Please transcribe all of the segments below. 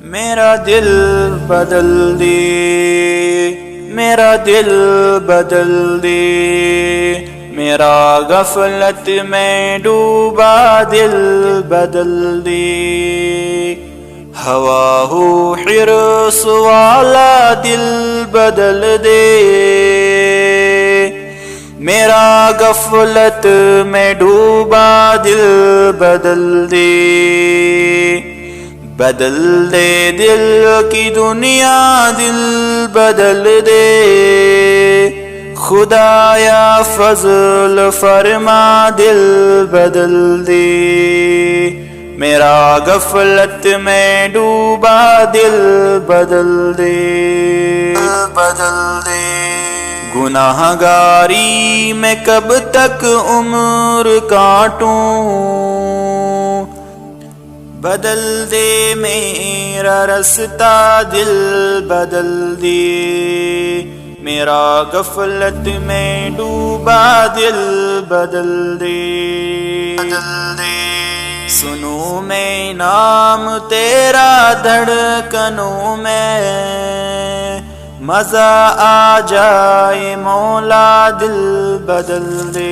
میرا دل بدل دے، میرا دل بدل دے، میرا غفلت میں ڈوبا دل بدل دے، ہوا ہو حرص والا دل بدل دے، میرا غفلت میں ڈوبا دل بدل دے، بدل دے دل کی دنیا دل بدل دے، خدایا فضل فرما دل بدل دے، میرا غفلت میں ڈوبا دل بدل دے، بدل دے، گناہ گاری میں کب تک عمر کاٹوں، بدل دے میرا رستہ دل بدل دے، میرا غفلت میں ڈوبا دل بدل دے، بدل دے، سنوں میں نام تیرا دھڑکنوں میں، مزہ آ جائے مولا دل بدل دے،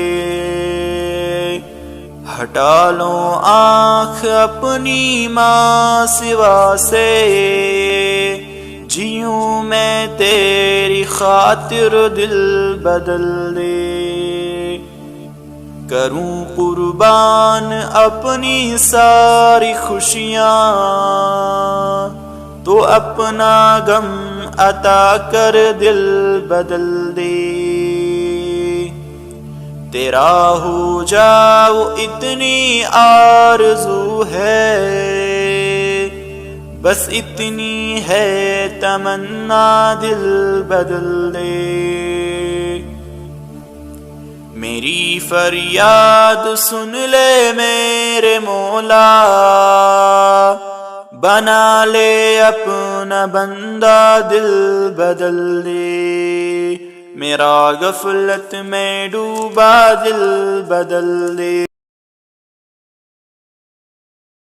ہٹا لو آنکھ اپنی ماں سوا سے، جیوں میں تیری خاطر دل بدل دے، کروں قربان اپنی ساری خوشیاں، تو اپنا غم عطا کر دل بدل دے، تیرا ہو جاؤ اتنی آرزو ہے، بس اتنی ہے تمنا دل بدل دے، میری فریاد سن لے میرے مولا، بنا لے اپنا بندہ دل بدل دے، میرا غفلت میں ڈوبا دل بدل دے۔